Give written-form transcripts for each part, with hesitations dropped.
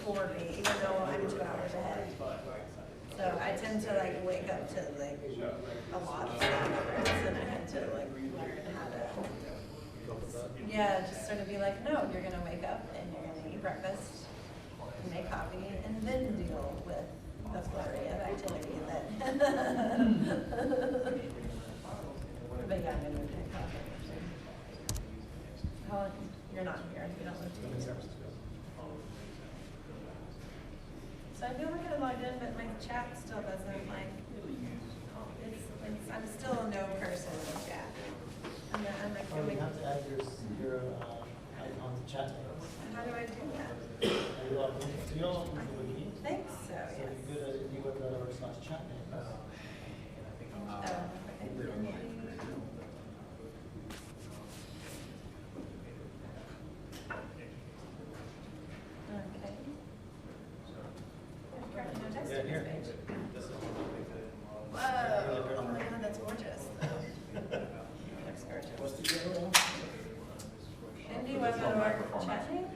before me, even though I'm 2 hours ahead. So I tend to like wake up to like a lot of stuff, and I had to like learn how to, yeah, just sort of be like, no, you're gonna wake up and you're gonna eat breakfast, and make coffee, and then deal with the flurry of activity that. But yeah, I'm gonna drink coffee. Oh, you're not here. You don't live here. So I feel like I logged in, but my chat still doesn't like. I'm still a no person in chat. I'm like, oh, you have to add your icon to chat names. How do I do that? Are you logged in? So you're logged into the wiki? I think so. So Yes. you go to IndieWeb.org/chat names. Yeah, here. Whoa! Oh my God, that's gorgeous. That's gorgeous. What's the URL? IndieWebCamp chat name?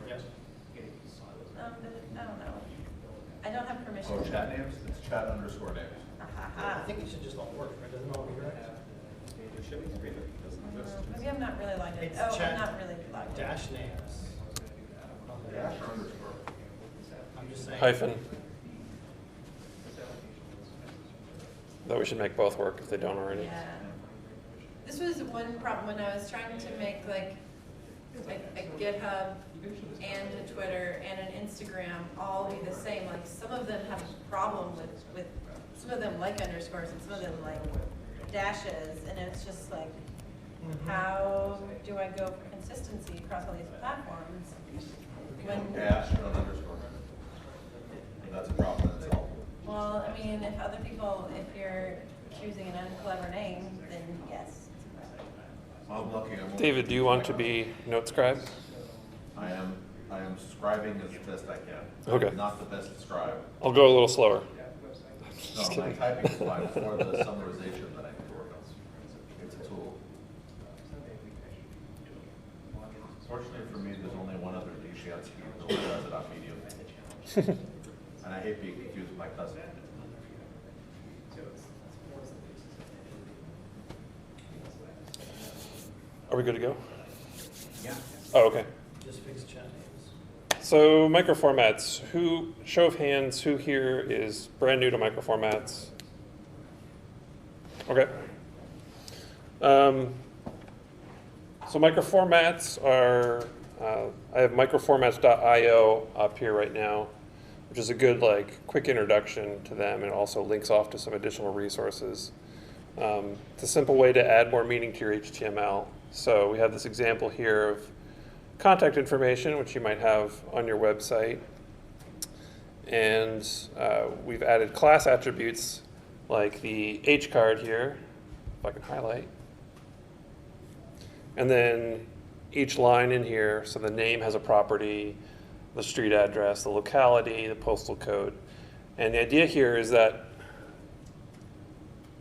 Yes. I don't know. I don't have permission. Oh, chat names? It's chat underscore names. I think it should just all work, right? Doesn't it all be right? It should be green, it doesn't exist. Maybe I'm not really logged in. It's Oh, chat I'm not really logged in. dash names. Dash or underscore? I'm just saying. Hyphen. Though we should make both work if they don't already. Yeah. This was one problem when I was trying to make like a GitHub and a Twitter and an Instagram all be the same. Like some of them have a problem with some of them like underscores and some of them like dashes, and it's just like, how do I go for consistency across all these platforms? When, Dash or underscore. That's a problem in itself. well, I mean, if other people, if you're choosing an unclever name, then yes. I'm lucky. David, do you want to be note scribe? I am scribing as best I can. Okay. I'm not the best scribe. I'll go a little slower. No, Just my kidding. typing is fine for the summarization that I need to work on. It's a tool. Fortunately for me, there's only one other DJ on speed who does it on Medium. And I hate being confused with my cousin. Are we good to go? Yeah. Oh, okay. Just fix chat names. So microformats. Show of hands, who here is brand new to microformats? Okay. So microformats are, I have microformats.io up here right now, which is a good quick introduction to them, and it also links off to some additional resources. It's a simple way to add more meaning to your HTML. So we have this example here of contact information, which you might have on your website. And we've added class attributes like the H card here, if I can highlight. And then each line in here, so the name has a property, the street address, the locality, the postal code. And the idea here is that,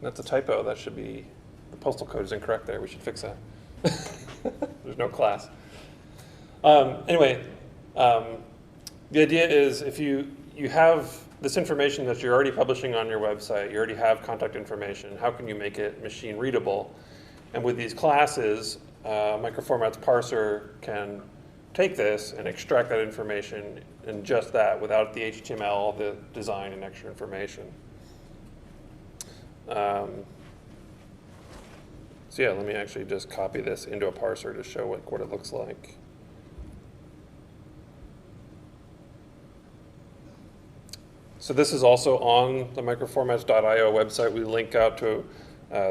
that's a typo, that should be, the postal code is incorrect there, we should fix that. There's no class. Anyway, the idea is if you have this information that you're already publishing on your website, you already have contact information, how can you make it machine readable? And with these classes, Microformats parser can take this and extract that information and just that without the HTML, the design, and extra information. So yeah, let me actually just copy this into a parser to show what it looks like. So this is also on the microformats.io website. We link out to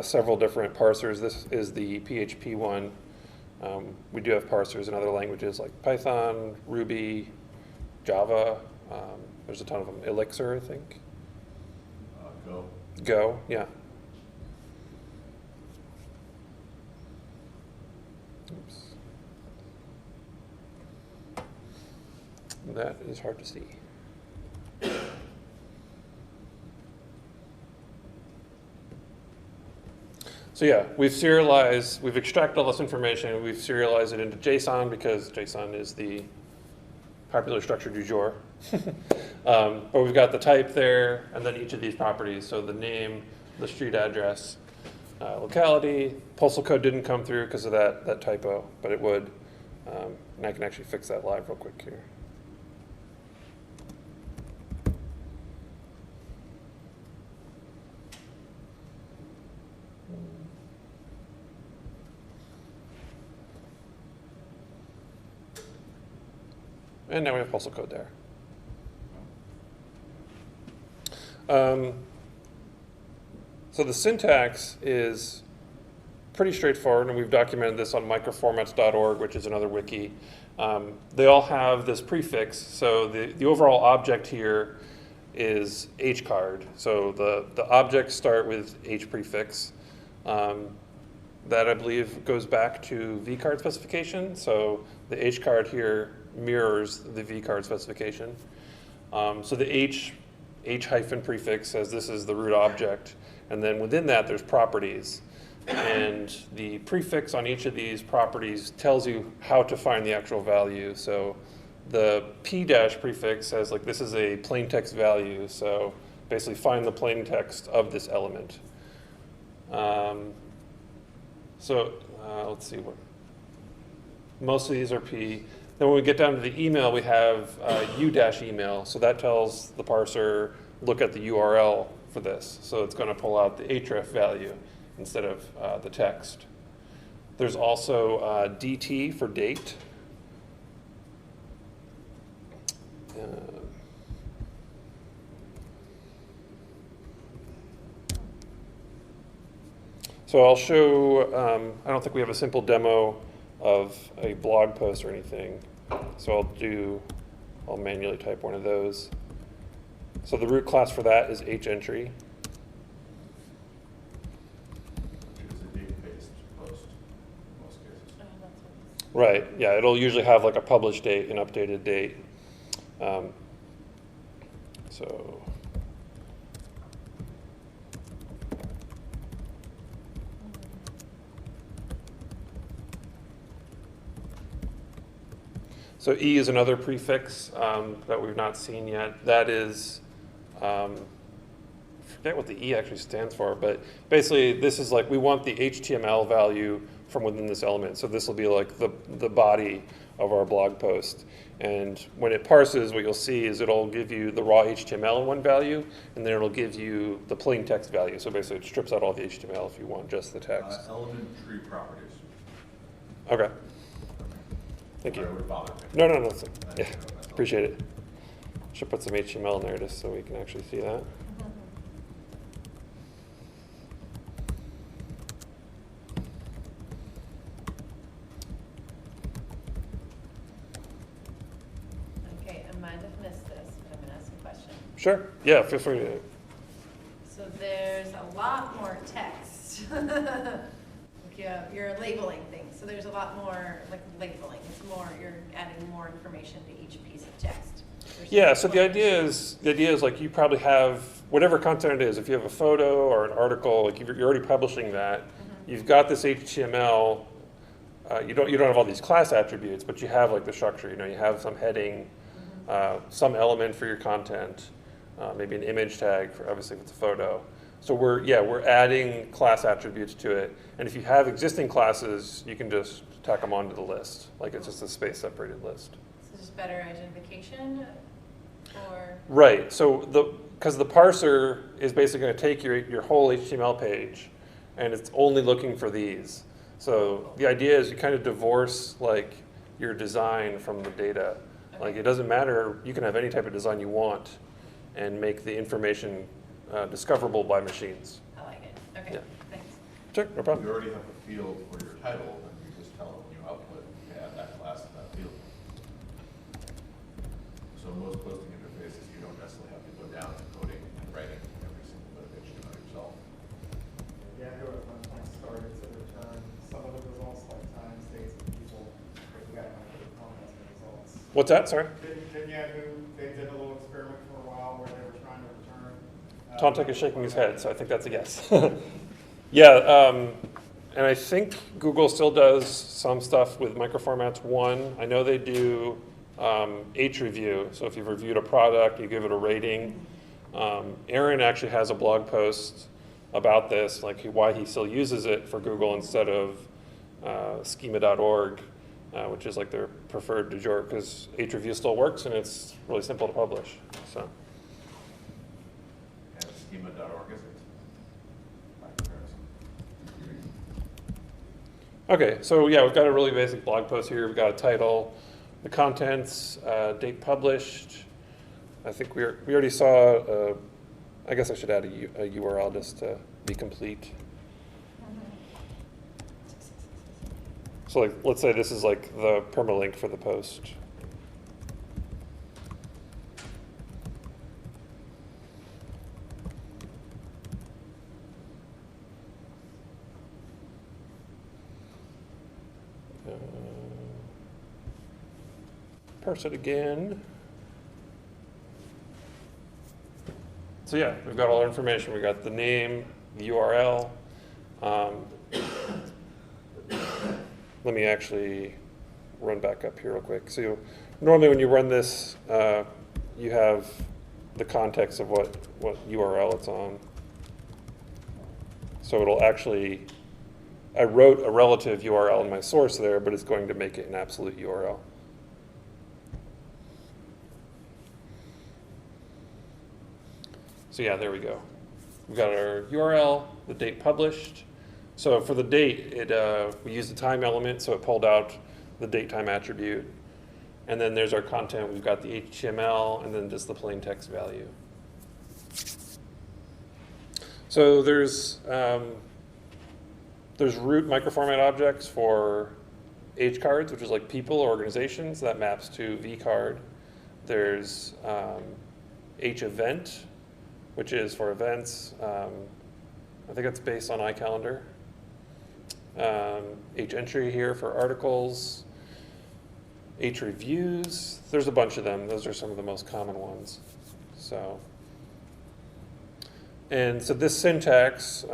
several different parsers. This is the PHP one. We do have parsers in other languages like Python, Ruby, Java. There's a ton of them. Elixir, I think. Go. Go, yeah. Oops. That is hard to see. So yeah, we've extracted all this information, we've serialized it into JSON because JSON is the popular structure du jour. But we've got the type there, and then each of these properties. So the name, the street address, locality. Postal code didn't come through because of that typo, but it would. And I can actually fix that live real quick here. And now we have postal code there. So the syntax is pretty straightforward, and we've documented this on microformats.org, which is another wiki. They all have this prefix, so the overall object here is hcard. So the objects start with h prefix. That I believe goes back to vcard specification. So the hcard here mirrors the vcard specification. So the h hyphen prefix says this is the root object, and then within that there's properties. And the prefix on each of these properties tells you how to find the actual value. So the p dash prefix says like this is a plain text value, so basically find the plain text of this element. Let's see, most of these are p. Then when we get down to the email, we have u dash email, so that tells the parser look at the URL for this. So it's going to pull out the href value instead of the text. There's also DT for date. So I'll show, I don't think we have a simple demo of a blog post or anything. So I'll manually type one of those. So the root class for that is hentry. Right, yeah, it'll usually have like a published date, an updated date. So E is another prefix that we've not seen yet. That is, I forget what the E actually stands for, but basically this is like we want the HTML value from within this element. So this will be like the body of our blog post. And when it parses, what you'll see is it'll give you the raw HTML in one value, and then it'll give you the plain text value. So basically it strips out all the HTML if you want just the text. Element tree properties. Okay. Thank you. No, yeah, appreciate it. Should put some HTML in there just so we can actually see that. Okay, I might have missed this, but I'm going to ask a question. Sure, yeah, feel free to. So there's a lot more text. You're labeling things, so there's a lot more like labeling. It's more, you're adding more information to each piece of text. Yeah, so the idea is like you probably have whatever content it is. If you have a photo or an article, like you're already publishing that. Mm-hmm. You've got this HTML. You don't have all these class attributes, but you have like the structure. You have some heading, some element for your content, maybe an image tag for obviously if it's a photo. So we're adding class attributes to it, and if you have existing classes, you can just tack them onto the list. Like it's just a space-separated list. So just better identification, or right. So because the parser is basically going to take your whole HTML page, and it's only looking for these. So the idea is you kind of divorce like your design from the data. Okay. Like it doesn't matter. You can have any type of design you want, and make the information discoverable by machines. I like it. Okay, yeah. Thanks. Sure, no problem. You already have a field for your title, and you just tell it when you output, you add that class to that field. So most posting interfaces, you don't necessarily have to go down and coding and writing every single bit of HTML yourself. Yeah, who at one point started to return some of the results like times, dates, and people, if we got comments and results. What's that? Sorry? Didn't Yahoo, they did a little experiment for a while where they were trying to return. Tomtek is shaking his head, so I think that's a yes. Yeah, and I think Google still does some stuff with Microformats 1. I know they do H review. So if you've reviewed a product, you give it a rating. Aaron actually has a blog post about this, like why he still uses it for Google instead of schema.org, which is like their preferred du jour, because H review still works and it's really simple to publish. So. And schema.org is it? By comparison. Okay, so yeah, we've got a really basic blog post here. We've got a title, the contents, date published. I think we already saw, I guess I should add a URL just to be complete. So like, let's say this is like the permalink for the post. Parse it again. So yeah, we've got all our information. We've got the name, the URL. Let me actually run back up here real quick. So normally when you run this, you have the context of what URL it's on. So it'll actually, I wrote a relative URL in my source there, but it's going to make it an absolute URL. So yeah, there we go. We've got our URL, the date published. So for the date, we used the time element, so it pulled out the date time attribute. And then there's our content. We've got the HTML and then just the plain text value. So there's root microformat objects for H cards, which is like people or organizations. That maps to V card. There's H event, which is for events. I think it's based on iCalendar. H entry here for articles. H reviews. There's a bunch of them. Those are some of the most common ones. And so this syntax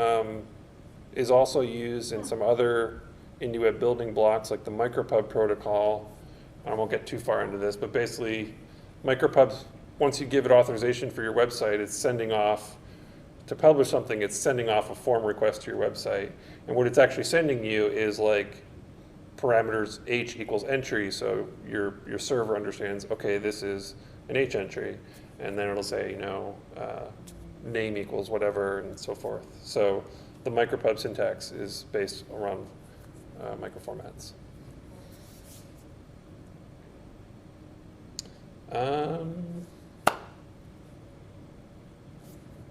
is also used in some other IndieWeb building blocks, like the Micropub protocol. I won't get too far into this, but basically, Micropubs, once you give it authorization for your website, it's sending off, to publish something, it's sending off a form request to your website. And what it's actually sending you is like parameters H equals entry, so your server understands, okay, this is an H entry. And then it'll say, name equals whatever, and so forth. So the Micropub syntax is based around microformats.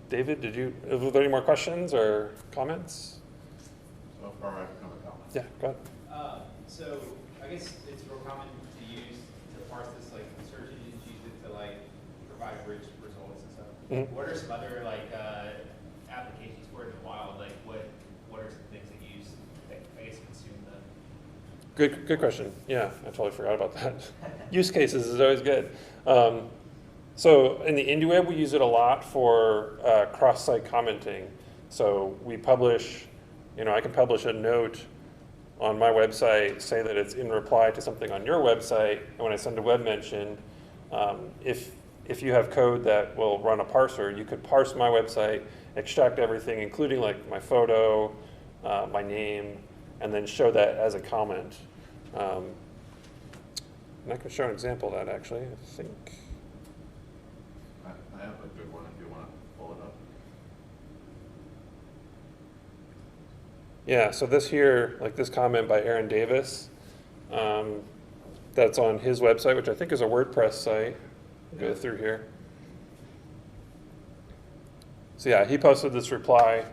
David, were there any more questions or comments? So far, I've come a comment. Yeah, go ahead. So I guess it's real common to parse this, like search engines use it to like provide rich results and stuff. Mm-hmm. What are some other like applications for it in the wild? Like what are some things that you use that I guess consume them? Good question. Yeah, I totally forgot about that. Use cases is always good. So in the IndieWeb, we use it a lot for cross-site commenting. So we publish, I can publish a note on my website, say that it's in reply to something on your website, and when I send a web mention, if you have code that will run a parser, you could parse my website, extract everything, including like my photo, my name, and then show that as a comment. And I can show an example of that actually, I think. I have a good one if you want to pull it up. Yeah, so this here, like this comment by Aaron Davis, that's on his website, which I think is a WordPress site. Go through here. So yeah, he posted this reply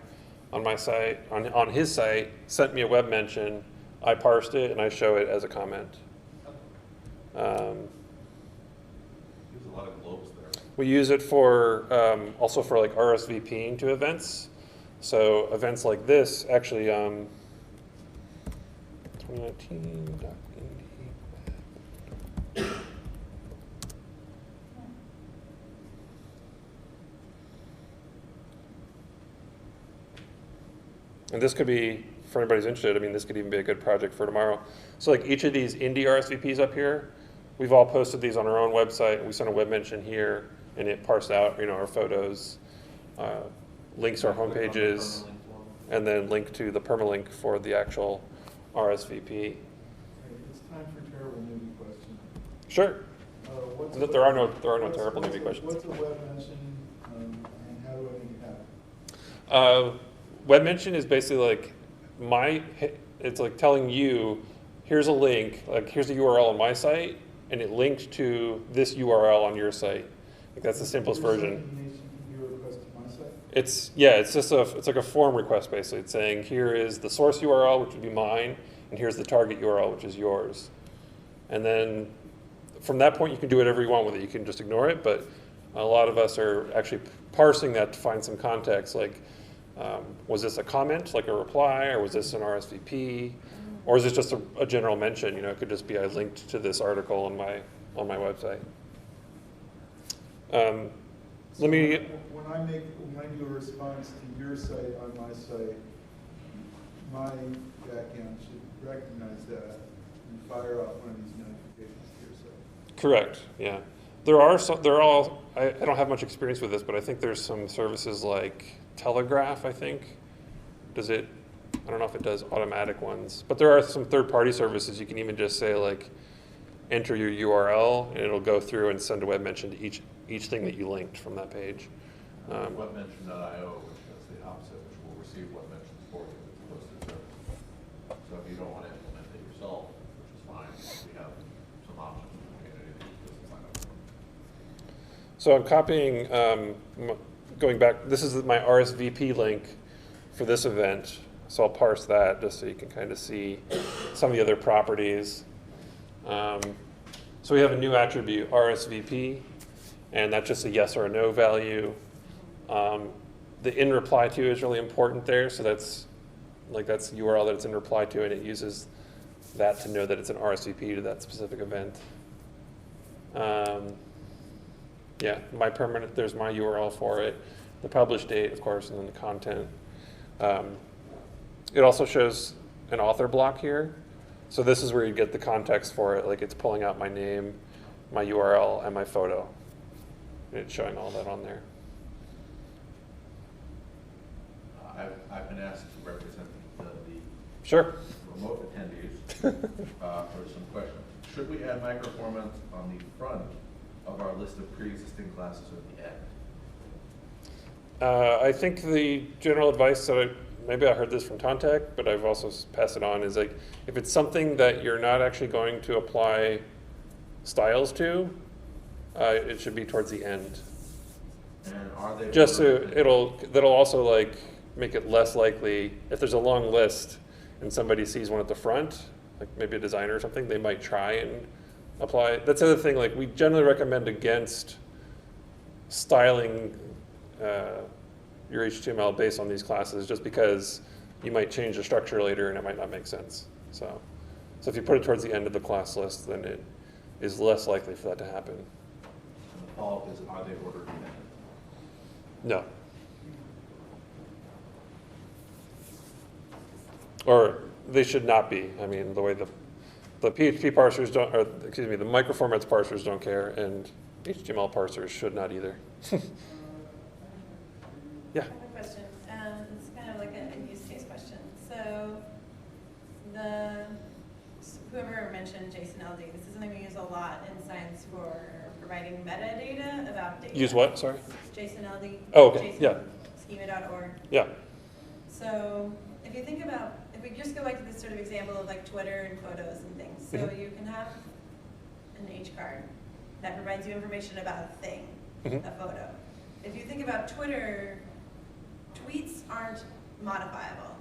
on my site, on his site, sent me a web mention, I parsed it, and I show it as a comment. There's a lot of globes there. We use it for also for like RSVPing to events. So events like this, actually, 2019.indie. And this could be, for anybody's interested, I mean, this could even be a good project for tomorrow. So like each of these Indie RSVPs up here, we've all posted these on our own website. We sent a web mention here, and it parsed out, our photos, links to our home Click on the pages, permalink form. and then link to the permalink for the actual RSVP. Okay, it's time for terrible newbie question. Sure. What's There a are web- no terrible newbie questions. What's a web mention, and how do I make it happen? Web mention is basically like it's like telling you, here's a link, like here's a URL on my site, and it linked to this URL on your site. Like that's the simplest You're version. sending an HTTP request to my site? It's like a form request basically. It's saying here is the source URL, which would be mine, and here's the target URL, which is yours. And then from that point, you can do whatever you want with it. You can just ignore it, but a lot of us are actually parsing that to find some context, like was this a comment, like a reply, or was this an RSVP, or is this just a general mention? It could just be I linked to this article on my website. So Let me. When I do a response to your site on my site, my backend should recognize that and fire off one of these notifications to your site. Correct, yeah. I don't have much experience with this, but I think there's some services like Telegraph, I think. I don't know if it does automatic ones, but there are some third-party services. You can even just say like, enter your URL, and it'll go through and send a web mention to each thing that you linked from that page. Webmention.io, which does the opposite, which will receive web mentions for you as a posted service. So if you don't want to implement it yourself, which is fine, we have some options in the community that you can sign up for. So I'm copying, going back, this is my RSVP link for this event. So I'll parse that just so you can kind of see some of the other properties. So we have a new attribute, RSVP, and that's just a yes or a no value. The in reply to is really important there. So that's the URL that it's in reply to, and it uses that to know that it's an RSVP to that specific event. Yeah, there's my URL for it, the publish date, of course, and then the content. It also shows an author block here. So this is where you get the context for it. Like it's pulling out my name, my URL, and my photo. And it's showing all that on there. I've been asked to represent the Sure. remote attendees for some questions. Should we add microformats on the front of our list of pre-existing classes or the end? I think the general advice that maybe I heard this from Tontek, but I've also passed it on, is like if it's something that you're not actually going to apply styles to, it should be towards the end. And are they Just so that'll also like make it less likely if there's a long list and somebody sees one at the front, like maybe a designer or something, they might try and apply it. That's the other thing, like we generally recommend against styling your HTML based on these classes, just because you might change the structure later and it might not make sense. So if you put it towards the end of the class list, then it is less likely for that to happen. And the follow-up is, are they order dependent? No. Or they should not be. I mean, the way the PHP parsers don't, or excuse me, the microformats parsers don't care, and HTML parsers should not either. Yeah. I have a question. It's kind of like a use case question. So whoever mentioned JSON-LD, this is something we use a lot in science for providing metadata about data. Use what? Sorry. JSON-LD. Oh, okay. Yeah. Schema.org. Yeah. So if you think about, if we just go back to this sort of example of like Twitter and photos and things, so Mhm. you can have an H card that provides you information about a thing, Mhm. a photo. If you think about Twitter, tweets aren't modifiable.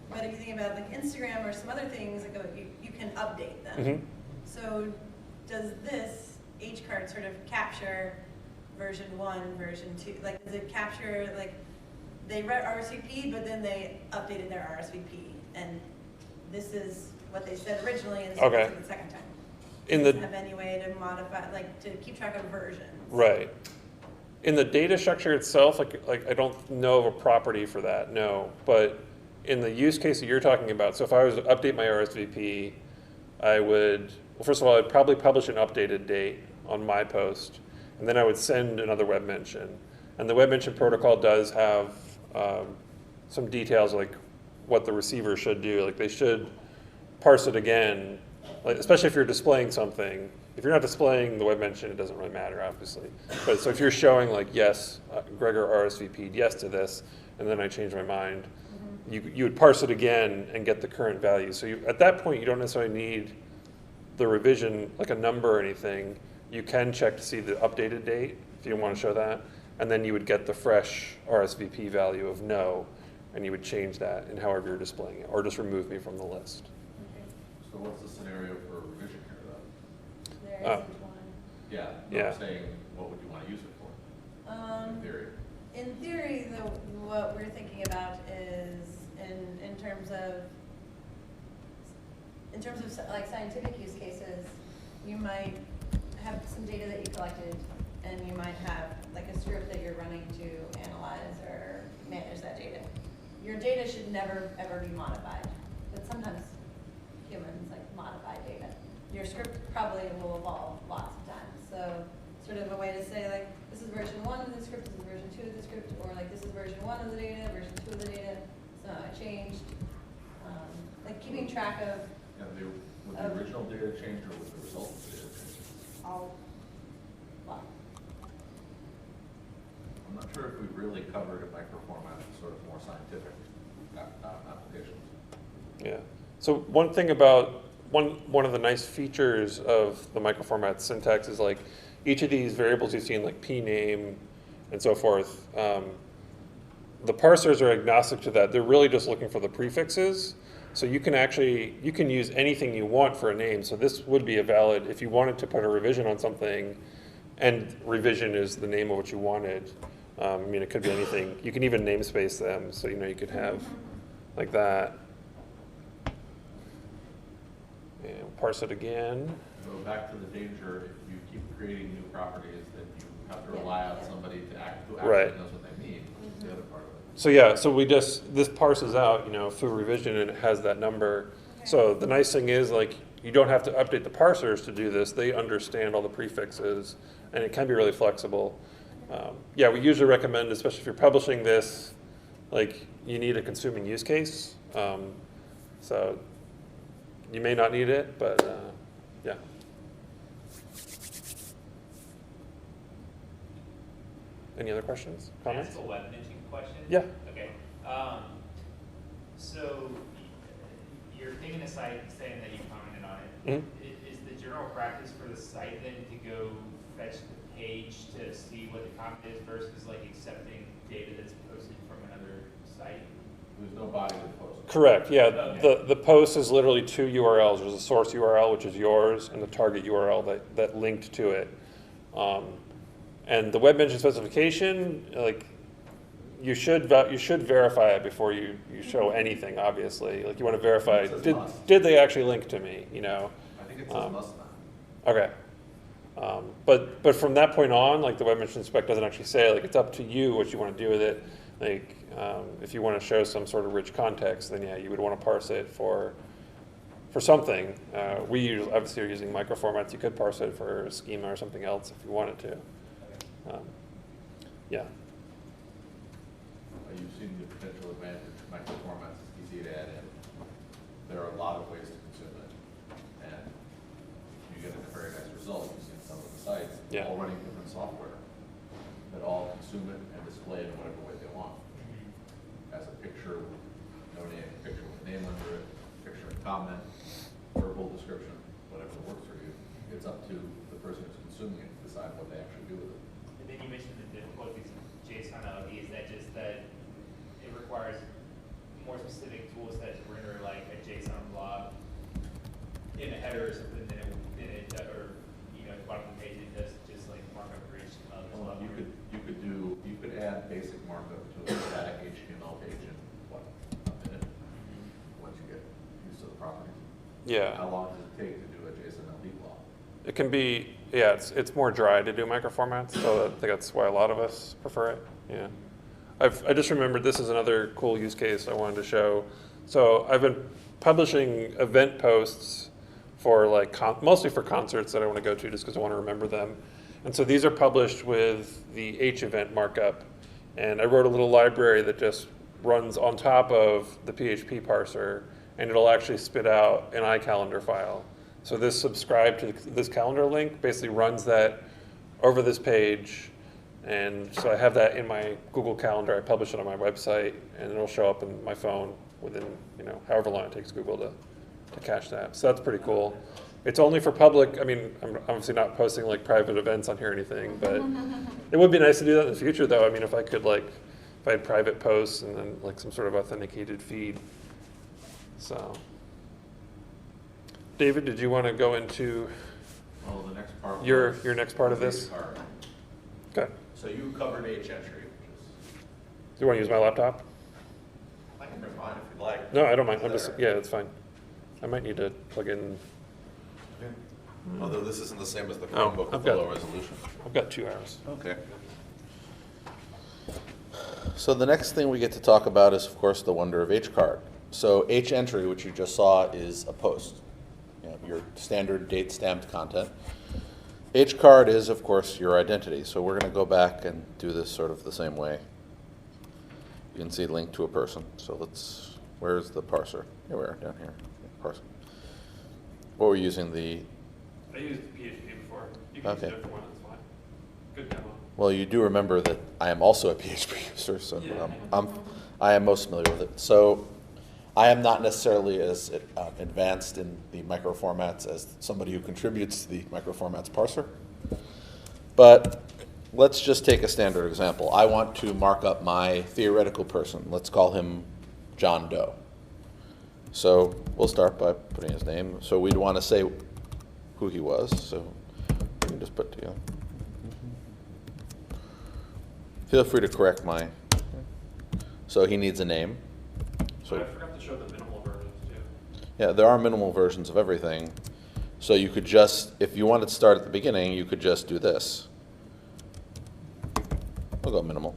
But if you think about like Instagram or some other things, like you can update them. Mhm. So does this H card sort of capture version 1, version 2? Like does it capture, like they read RSVP, but then they updated their RSVP, and this is what they said originally, and so Okay. it's the second time. In Does the it have any way to modify, like to keep track of versions? right. In the data structure itself, like I don't know of a property for that, no. But in the use case that you're talking about, so if I was to update my RSVP, I would well, first of all, I'd probably publish an updated date on my post, and then I would send another web mention. And the web mention protocol does have some details like what the receiver should do. Like they should parse it again, like, especially if you're displaying something. If you're not displaying the web mention, it doesn't really matter, obviously. But so if you're showing like, yes, Gregor RSVP'd yes to this, and then I changed my mind, you would parse it again and get the current value. So at that point, you don't necessarily need the revision, like a number or anything. You can check to see the updated date if you want to show that. And then you would get the fresh RSVP value of no, and you would change that in however you're displaying it, or just remove me from the list. So what's the scenario for revision here, though? There isn't one. Yeah, Yeah. I'm saying, what would you want to use it for, in theory? In theory, though, what we're thinking about is in terms of like scientific use cases, you might have some data that you collected, and you might have like a script that you're running to analyze or manage that data. Your data should never ever be modified, but sometimes humans like modify data. Your script probably will evolve lots of times. So sort of a way to say like, this is version 1 of the script, this is version 2 of the script, or like this is version 1 of the data, version 2 of the data, so it changed. Like keeping track of Yeah, would the original data change, or would the result of the data change? all, well, I'm not sure if we really covered in microformat sort of more scientific applications. Yeah. So one thing about, one of the nice features of the microformat syntax is like each of these variables you've seen, like p-name and so forth, the parsers are agnostic to that. They're really just looking for the prefixes. So you can use anything you want for a name. So this would be a valid, if you wanted to put a revision on something, and revision is the name of what you wanted. I mean, it could be anything. You can even namespace them. So, you could have like that. And parse it again. So back to the danger, if you keep creating new properties, then you have to rely on somebody who actually Right. knows what they mean. That's the other part of it. So yeah, so this parses out, foo revision, and it has that number. Okay. So the nice thing is, like, you don't have to update the parsers to do this. They understand all the prefixes, and it can be really flexible. Yeah, we usually recommend, especially if you're publishing this, like, you need a consuming use case. So you may not need it, but yeah. Any other questions, Can I comments? ask a web mention question? Yeah. Okay. So you're taking a site saying that you commented on it. Mhm. Is the general practice for the site then to go fetch the page to see what the comment is versus like accepting data that's posted from another site? There's no body to post. Correct, yeah. Okay. The post is literally two URLs. There's a source URL, which is yours, and the target URL that linked to it. And the web mention specification, like, you should verify it before you show anything, obviously. Like, you want to verify, It says must. did they actually link to me, I think it says must not. Okay. But from that point on, like, the web mention spec doesn't actually say, like, it's up to you what you want to do with it. Like, if you want to show some sort of rich context, then yeah, you would want to parse it for something. Obviously are using microformats. You could parse it for a schema or something else if you wanted to. Yeah. You've seen the potential advantage of microformats. It's easy to add in. There are a lot of ways to consume it, and you get a very nice result. You've seen some of the sites Yeah. all running different software that all consume it and display it in whatever way they want. As a picture with no name, picture with a name under it, picture and comment, verbal description, whatever works for you. It's up to the person who's consuming it to decide what they actually do with it. And then you mentioned the difficulties of JSON-LD. Is that just that it requires more specific tool set to render like a JSON blob in a header or something than it or at the bottom of the page it does just like markup for HTML? There's a lot You more. could add basic markup to a static HTML page in a minute once you get used to the properties. Yeah. How long does it take to do a JSON LD blob? It can be, yeah, it's more dry to do microformats, so I think that's why a lot of us prefer it, yeah. I just remembered this is another cool use case I wanted to show. So I've been publishing event posts for like mostly for concerts that I want to go to just because I want to remember them. And so these are published with the H event markup. And I wrote a little library that just runs on top of the PHP parser, and it'll actually spit out an iCalendar file. So this subscribe to this calendar link basically runs that over this page. And so I have that in my Google Calendar. I publish it on my website, and it'll show up in my phone within, however long it takes Google to cache that. So that's pretty cool. It's only for public. I mean, I'm obviously not posting like private events on here or anything, but it would be nice to do that in the future, though. I mean, if I could if I had private posts and then like some sort of authenticated feed. So, David, did you want to go into Well, the next part. your was next part of the this? card. Okay. So you covered H entry, which is, Do you want to use my laptop? I can bring mine if you'd like. No, I don't mind. I'm It's just, there. yeah, it's fine. I might need to plug in. Although this isn't the same as the Oh, Chromebook I've with the got- low resolution. I've got 2 hours. Okay. So the next thing we get to talk about is, of course, the wonder of H-card. So H-entry, which you just saw, is a post, your standard date-stamped content. H-card is, of course, your identity. So we're going to go back and do this sort of the same way. You can see link to a person. So where's the parser? Here we are, down here. Parser. What we're using I used PHP before. You can Okay. use a different one, that's fine. Good demo. Well, you do remember that I am also a PHP user, so Yeah. I am most familiar with it. So I am not necessarily as advanced in the microformats as somebody who contributes to the microformats parser. But let's just take a standard example. I want to mark up my theoretical person. Let's call him John Doe. So we'll start by putting his name. So we'd want to say who he was. So we can just put together. Feel free to correct my. So he needs a name. So I forgot to show the minimal versions too. yeah, there are minimal versions of everything. So you could just, if you wanted to start at the beginning, you could just do this. We'll go minimal.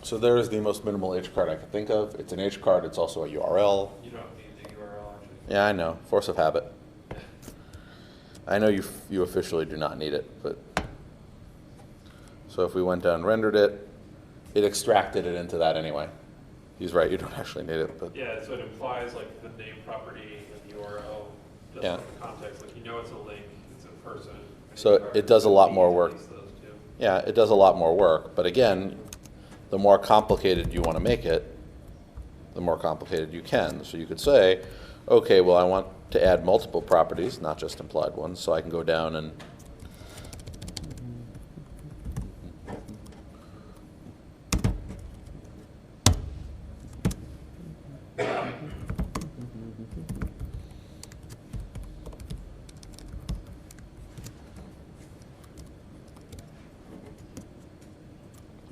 So there is the most minimal H card I can think of. It's an H card, it's also a URL. You don't need the URL actually. Yeah, I know, force of habit. I know you officially do not need it, but. So if we went down and rendered it, it extracted it into that anyway. He's right, you don't actually need it, but. Yeah, so it implies like the name property and the URL, just Yeah. like the context, like it's a link, it's a person. So it does a lot more work. Those two. Yeah, it does a lot more work, but again, the more complicated you want to make it, the more complicated you can. So you could say, okay, well, I want to add multiple properties, not just implied ones, so I can go down and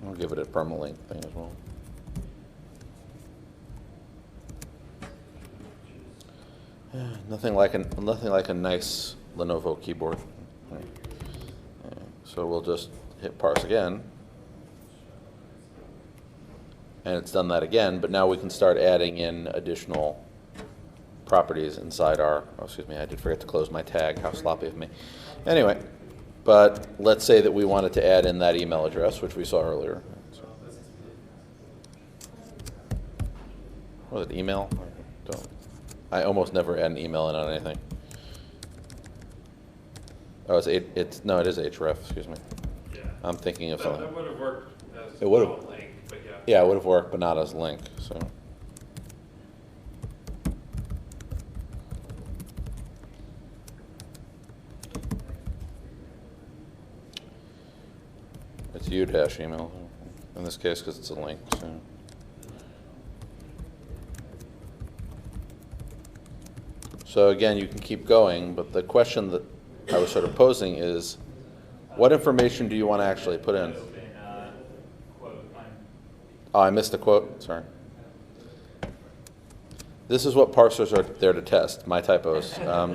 I'll give it a permalink thing as well. Nothing like a nice Lenovo keyboard. Right. So we'll just hit parse again. And it's done that again, but now we can start adding in additional properties inside our, oh, excuse me, I did forget to close my tag, how sloppy of me. Anyway, but let's say that we wanted to add in that email address, which we saw earlier. Was it email? I almost never add an email in on anything. Oh, it is href, excuse me. Yeah. I'm thinking of something. That would have worked as It would have. a link, but yeah. Yeah, it would have worked, but not as link, so. It's u-dash email in this case because it's a link, so. So again, you can keep going, but the question that I was sort of posing is, what information do you want to actually put in? Open quote on Oh, I missed a quote, sorry. This is what parsers are there to test, my typos. Yeah.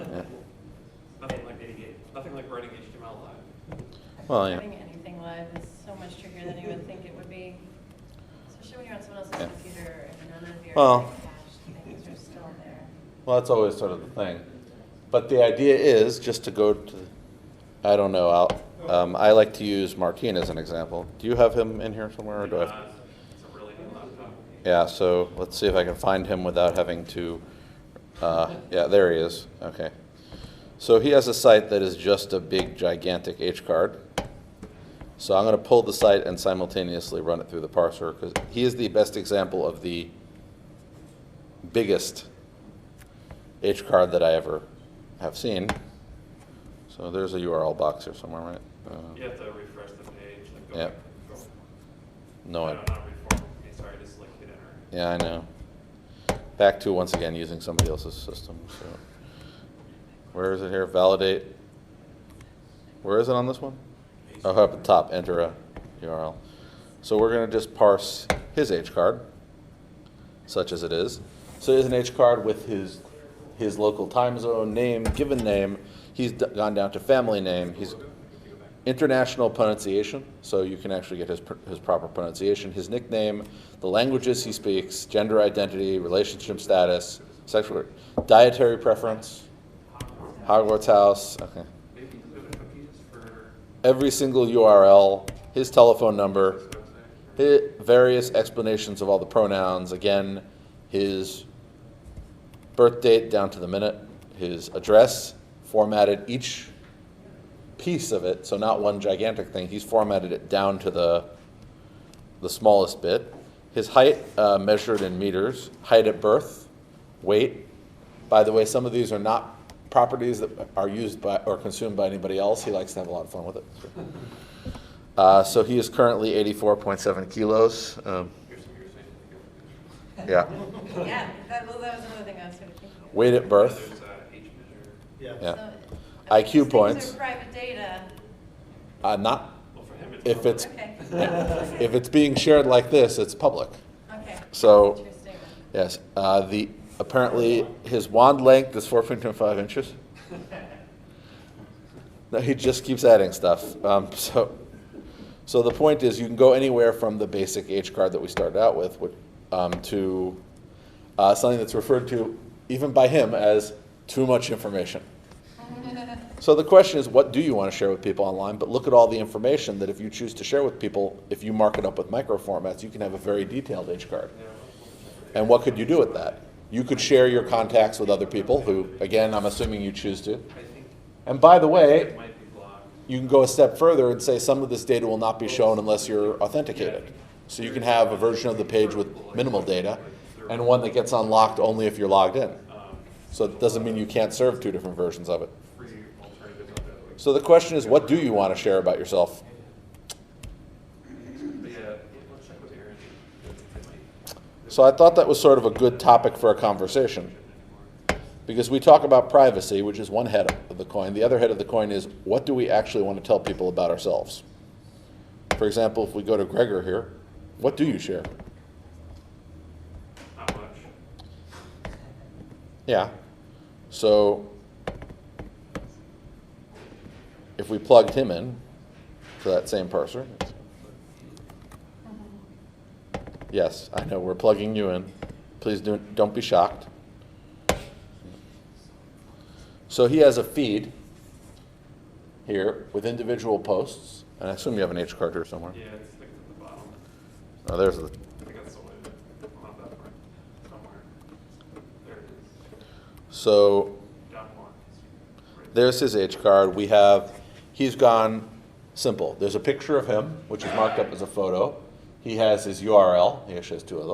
Nothing like writing HTML live. Well, yeah. Writing anything live is so much trickier than you would think it would be, especially when you're on someone else's Yeah. computer and none of your Well- like, cached things are still there. Well, that's always sort of the thing. But the idea is just to go to, I don't know, I like to use Martin as an example. Do you have him in here somewhere, or do I? It's a really new laptop. Yeah, so let's see if I can find him without having to, yeah, there he is, okay. So he has a site that is just a big, gigantic H-card. So I'm gonna pull the site and simultaneously run it through the parser, because he is the best example of the biggest H-card that I ever have seen. So there's a URL box here somewhere, right? You have to refresh the page. Like go Yeah. back and go. No, No, not reform. Okay, sorry, just like hit enter. yeah, I know. Back to, once again, using somebody else's system, so. Where is it here? Validate. Where is it on this one? Oh, up at the top, enter a URL. So we're gonna just parse his H-card, such as it is. So here's an H-card with his local time zone, name, given name. He's gone down to family name. He's international pronunciation, so you can actually get his proper pronunciation, his nickname, the languages he speaks, gender identity, relationship status, sexual, dietary preference, Hogwarts house, okay. Every single URL, his telephone number, various explanations of all the pronouns, again, his birth date down to the minute, his address, formatted each piece of it, so not one gigantic thing, he's formatted it down to the smallest bit. His height measured in meters, height at birth, weight. By the way, some of these are not properties that are used by or consumed by anybody else. He likes to have a lot of fun with it. So he is currently 84.7 kilos. Yeah. Yeah, that was another thing I was sort of thinking of. Weight at birth. There's a H measure. Yeah. Yeah. So, IQ these things points. are private data. Not Well, for him, if it's Okay. if it's being shared like this, it's public. Okay. So Interesting. yes, apparently his wand length is 4.25 inches. No, he just keeps adding stuff. So the point is, you can go anywhere from the basic H card that we started out with, to something that's referred to even by him as too much information. So the question is, what do you want to share with people online? But look at all the information that if you choose to share with people, if you mark it up with microformats, you can have a very detailed H card. And what could you do with that? You could share your contacts with other people who, again, I'm assuming you choose to. And by the way, it might be blocked. you can go a step further and say some of this data will not be shown unless you're authenticated. So you can have a version of the page with minimal data and one that gets unlocked only if you're logged in. So it doesn't mean you can't serve two different versions of it. Free alternatives on that. So the question is, what do you want to share about yourself? But yeah, let's check with Aaron. It might- So I thought that was sort of a good topic for a conversation, because we talk about privacy, which is one head of the coin. The other head of the coin is, what do we actually want to tell people about ourselves? For example, if we go to Gregor here, what do you share? Not much. Yeah. So if we plugged him in to that same parser. Yes, I know, we're plugging you in. Please don't be shocked. So he has a feed here with individual posts. And I assume you have an H card here somewhere. Yeah, it's like at the bottom. Oh, there's the, I think that's the way on that part somewhere. There it is. so Down more. Right. there's his H card. He's gone simple. There's a picture of him, which is marked up as a photo. He has his URL. He actually has two of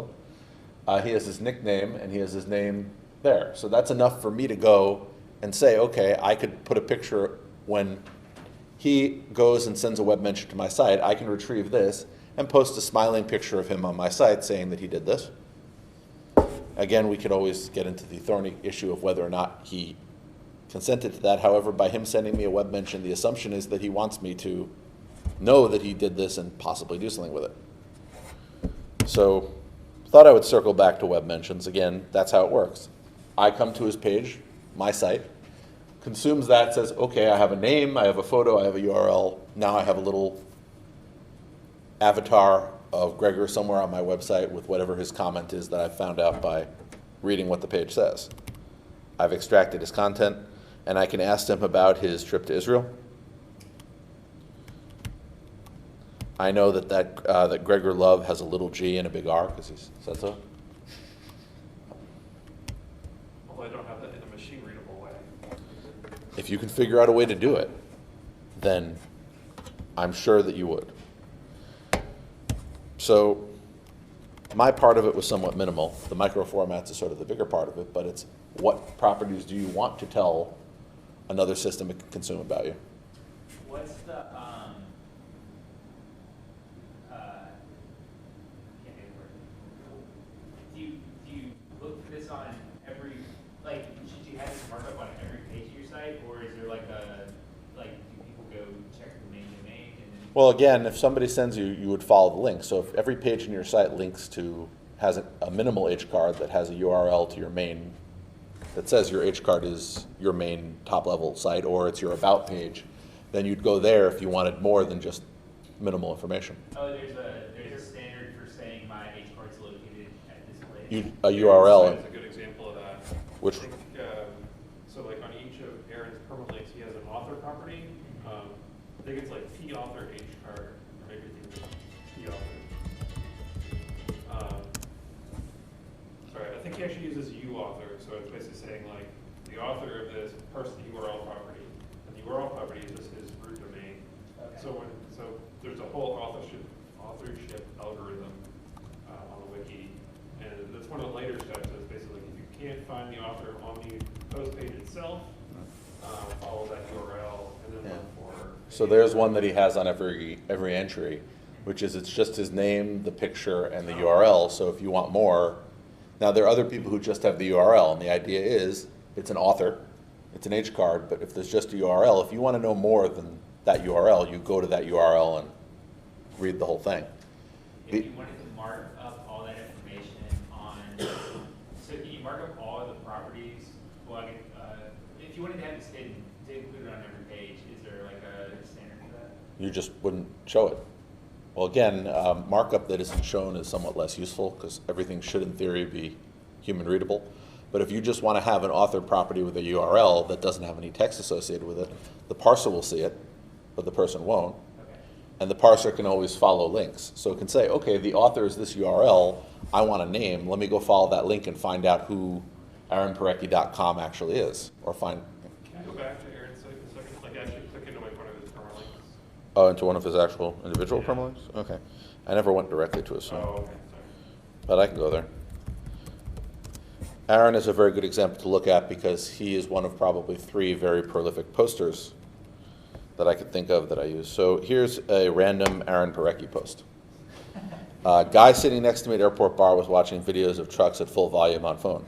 them. He has his nickname, and he has his name there. So that's enough for me to go and say, okay, I could put a picture when he goes and sends a web mention to my site. I can retrieve this and post a smiling picture of him on my site saying that he did this. Again, we could always get into the thorny issue of whether or not he consented to that. However, by him sending me a web mention, the assumption is that he wants me to know that he did this and possibly do something with it. So thought I would circle back to web mentions. Again, that's how it works. I come to his page, my site, consumes that, says, okay, I have a name, I have a photo, I have a URL. Now I have a little avatar of Gregor somewhere on my website with whatever his comment is that I've found out by reading what the page says. I've extracted his content, and I can ask him about his trip to Israel. I know that Gregor Love has a little G and a big R because he said so. Although I don't have that in a machine readable way. If you can figure out a way to do it, then I'm sure that you would. So my part of it was somewhat minimal. The microformats is sort of the bigger part of it, but it's what properties do you want to tell another system to consume about you? What's the, can't think of the word. Do you look for this on every, like, should you have this markup on every page of your site, or is there like do people go check the main domain and then? Well, again, if somebody sends you, you would follow the link. So if every page in your site has a minimal HCard that has a URL to your main, that says your HCard is your main top-level site, or it's your about page, then you'd go there if you wanted more than just minimal information. Oh, there's a standard for saying my HCard's located at this place. A URL. Is a good example of that. Which? I think, so like on each of Aaron's perma links, he has an author property. I think it's like P author HCard, or maybe it's P author. Sorry, I think he actually uses U author, so it's basically saying like the author of this person URL property, and the URL property is just his root domain. Okay. So there's a whole authorship algorithm on the wiki, and that's one of the later steps. Is basically if you can't find the author on the post page itself, follow that URL and then look for. So there's one that he has on every entry, which is it's just his name, the picture, and the URL. So if you want more, now there are other people who just have the URL, and the idea is it's an author, it's an HCard, but if there's just a URL, if you want to know more than that URL, you go to that URL and read the whole thing. If you wanted to mark up all that information on, so can you mark up all of the properties? Well, if you wanted to have it stay included on every page, is there like a standard for that? You just wouldn't show it. Well, again, markup that isn't shown is somewhat less useful because everything should, in theory, be human readable. But if you just want to have an author property with a URL that doesn't have any text associated with it, the parser will see it, but the person won't. Okay. And the parser can always follow links. So it can say, okay, the author is this URL, I want a name, let me go follow that link and find out who aaronparecki.com actually is, or find. Can I go back to Aaron's site for a second? Like actually click into like one of his perma links? Oh, into one of his actual individual Yeah. permalinks? Okay. I never went directly to his site, Oh, okay, sorry. but I can go there. Aaron is a very good example to look at because he is one of probably 3 very prolific posters that I could think of that I use. So here's a random Aaron Parecki post. Guy sitting next to me at airport bar was watching videos of trucks at full volume on phone.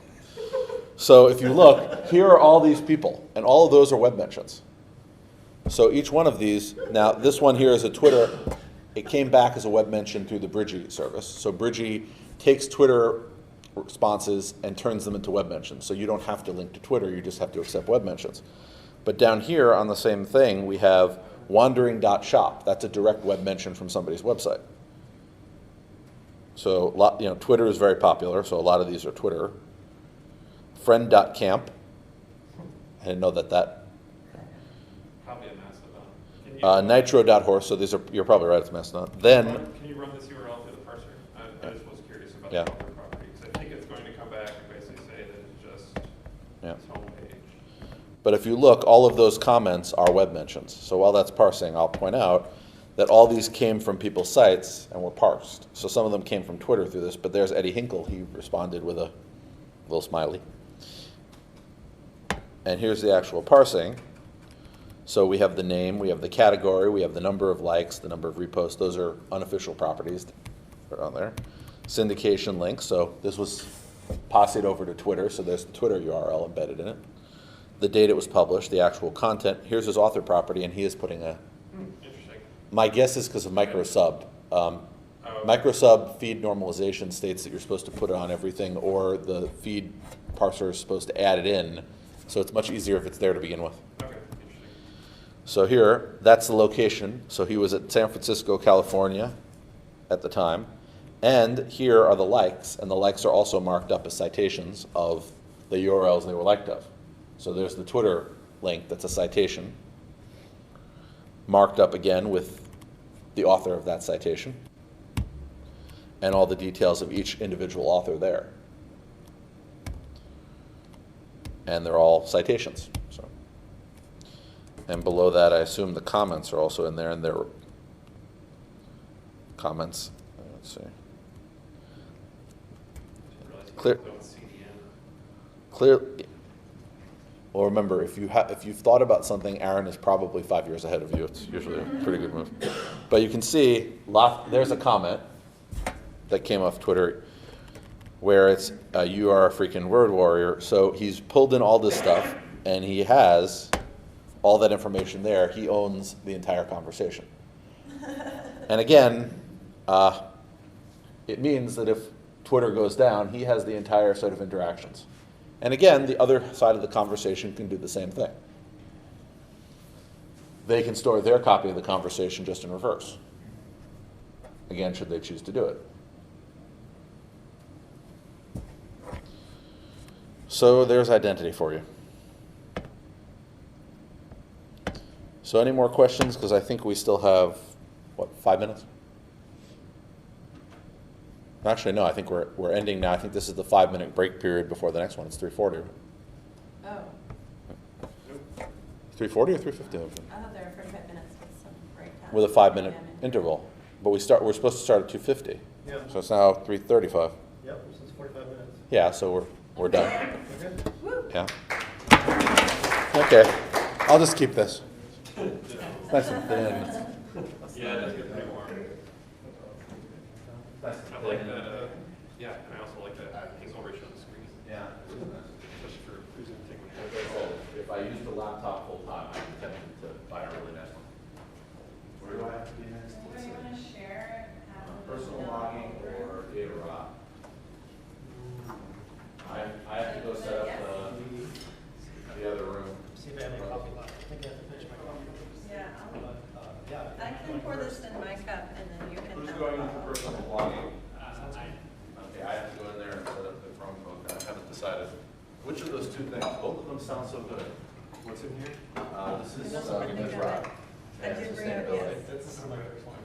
So if you look, here are all these people, and all of those are web mentions. So each one of these, now this one here is a Twitter, it came back as a web mention through the Bridgie service. So Bridgie takes Twitter responses and turns them into web mentions. So you don't have to link to Twitter, you just have to accept web mentions. But down here on the same thing, we have wandering.shop. That's a direct web mention from somebody's website. So Twitter is very popular, so a lot of these are Twitter. Friend.camp. I didn't know that. Probably a Mastodon. Nitro.horse, so these are, you're probably right, it's Mastodon. Then, Can you run this URL through the parser? I just was curious about Yeah. the author property, because I think it's going to come back and basically say that it's just yeah. his homepage. But if you look, all of those comments are web mentions. So while that's parsing, I'll point out that all these came from people's sites and were parsed. So some of them came from Twitter through this, but there's Eddie Hinkle. He responded with a little smiley. And here's the actual parsing. So we have the name, we have the category, we have the number of likes, the number of reposts. Those are unofficial properties that are on there. Syndication links. So this was posseed over to Twitter, so there's the Twitter URL embedded in it. The date it was published, the actual content. Here's his author property, and he is putting a. Interesting. My guess is because of microsub. Microsub feed normalization states that you're supposed to put it on everything, or the feed parser is supposed to add it in, so it's much easier if it's there to begin with. Okay, interesting. So here, that's the location. So he was at San Francisco, California at the time. And here are the likes, and the likes are also marked up as citations of the URLs they were liked of. So there's the Twitter link that's a citation, marked up again with the author of that citation, and all the details of each individual author there. And they're all citations. So. And below that, I assume the comments are also in there, and they're comments. Let's see. Clear. Well, remember, if you've thought about something, Aaron is probably 5 years ahead of you. It's usually a pretty good move. But you can see, there's a comment that came off Twitter where it's, you are a freaking word warrior. So he's pulled in all this stuff, and he has all that information there. He owns the entire conversation. And again, it means that if Twitter goes down, he has the entire set of interactions. And again, the other side of the conversation can do the same thing. They can store their copy of the conversation just in reverse. Again, should they choose to do it. So there's identity for you. So any more questions? Because I think we still have, 5 minutes? Actually, no, I think we're ending now. I think this is the 5-minute break period before the next one. It's 3:40. Oh, 3:40 or 3:50? I thought there were 45 minutes with some break time. With a 5-minute interval. But we're supposed to start at 2:50. Yeah. So it's now 3:35. Yep, this is 45 minutes. Yeah, so we're done. Okay. Woo. Yeah. Okay. I'll just keep this. It's nice and thin. Yeah, it does get pretty warm. I like that, yeah, and I also like that pixel ratio on the screen. Yeah. Especially for who's going to take one. If I use the laptop full time, I'm tempted to buy a really nice one. Where do I have to be next? What do you want to share? Personal logging or data raw? I have to go set up the other room. See if I have any coffee left. I think I have to finish my coffee. Yeah, Yeah. I can pour this in my cup and then you can. Who's have going it. into personal logging? Okay, I have to go in there and set up the Chromebook. I haven't decided. Which of those two things? Both of them sound so good. What's in here? This is Ezra. I did bring it, yes. This is my first one.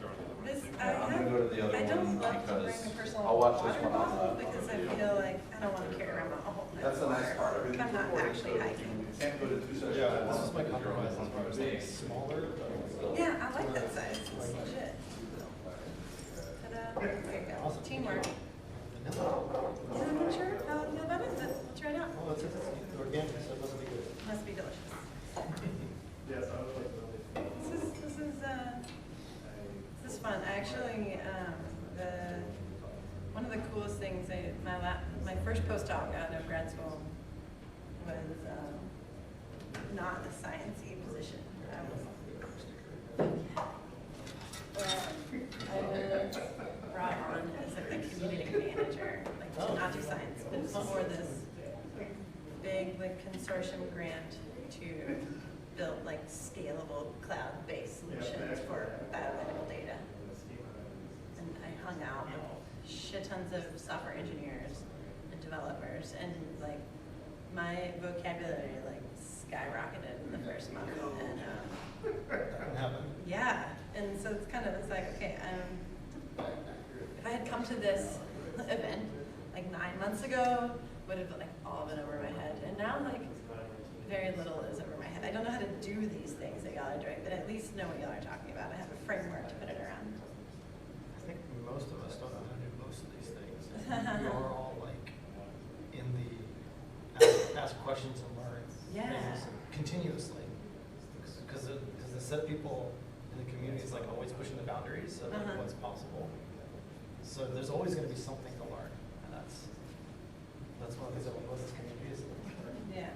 This, I'm gonna go to the other I don't one love to bring because a personal I'll watch this water one on bottle the because I video. feel like I don't want to carry around a whole. That's the nice part. I'm not actually hiking. You can't go to two sessions. Yeah, this is my compromise as far as like smaller. Yeah, I like that size. It's legit. Ta-da. There you go. Awesome. Teamwork. Yeah, I'm not sure how I feel about it, but we'll try it out. Oh, it's organic, so it must be good. Must be delicious. Yes, I would like to. This is fun. Actually, one of the coolest things, my first postdoc out of grad school was not a science-y position. I was brought on as like the community manager, like to not do science, but it's more this big like consortium grant to build like scalable cloud-based solutions for biomedical data. And I hung out with shit tons of software engineers and developers, and like my vocabulary like skyrocketed in the first month. And That can happen. yeah, and so it's like, okay, if I had come to this event like 9 months ago, would have like all been over my head. And now like very little is over my head. I don't know how to do these things that y'all are doing, but at least know what y'all are talking about. I have a framework to put it around. I think most of us don't know how to do most of these things. We are all like in the ask questions and learn Yeah. things continuously. Because the set people in the community is like always pushing the boundaries of like, what's possible. So there's always going to be something to learn, and that's one of the things that we love this community is. Yeah.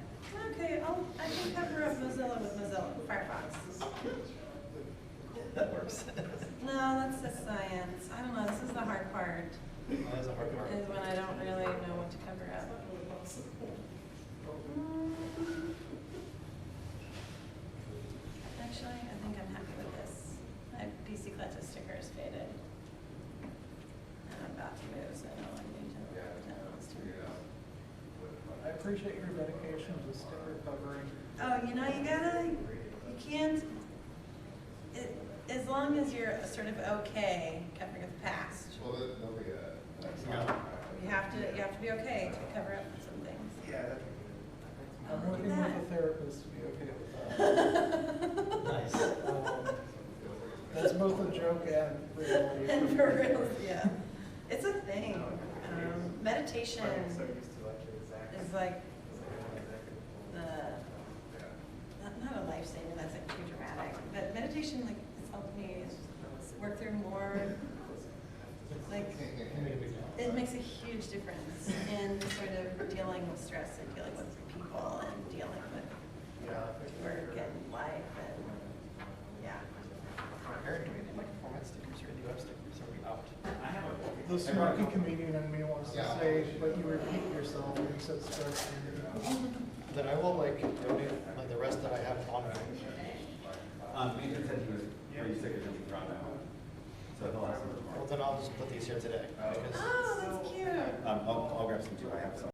Okay, I can cover up Mozilla with Mozilla Firefox. That works. No, that's the science. I don't know, this is the hard part, That is a hard part. is when I don't really know what to cover up. Actually, I think I'm happy with this. My PC Clutches sticker is faded. And I'm about to move, so I don't want you to. I appreciate your dedication to sticker covering. Oh, you know, you can't, as long as you're sort of okay covering up the past. Well, there'll be a. You have to be okay to cover up some things. Yeah. I'm Look working at with that. a therapist to be okay with that. Nice. That's both a joke and reality. And for real, yeah. It's a thing. Meditation So used to actually exactly. is like not a lifesaver, that's like too dramatic, but meditation like has helped me work through more, like, it makes a huge difference in sort of dealing with stress and dealing with people and dealing with work and life and, yeah. Microformats stickers or IndieWeb stickers are we out? The snarky comedian in me wants to say, but you repeat yourself when you said stress. Then I will like donate like the rest that I have on me. Major said he was pretty sick of being drawn out. So he'll have some. Well, then I'll just put these here today. Because Oh, that's cute. I'll grab some too. I have some.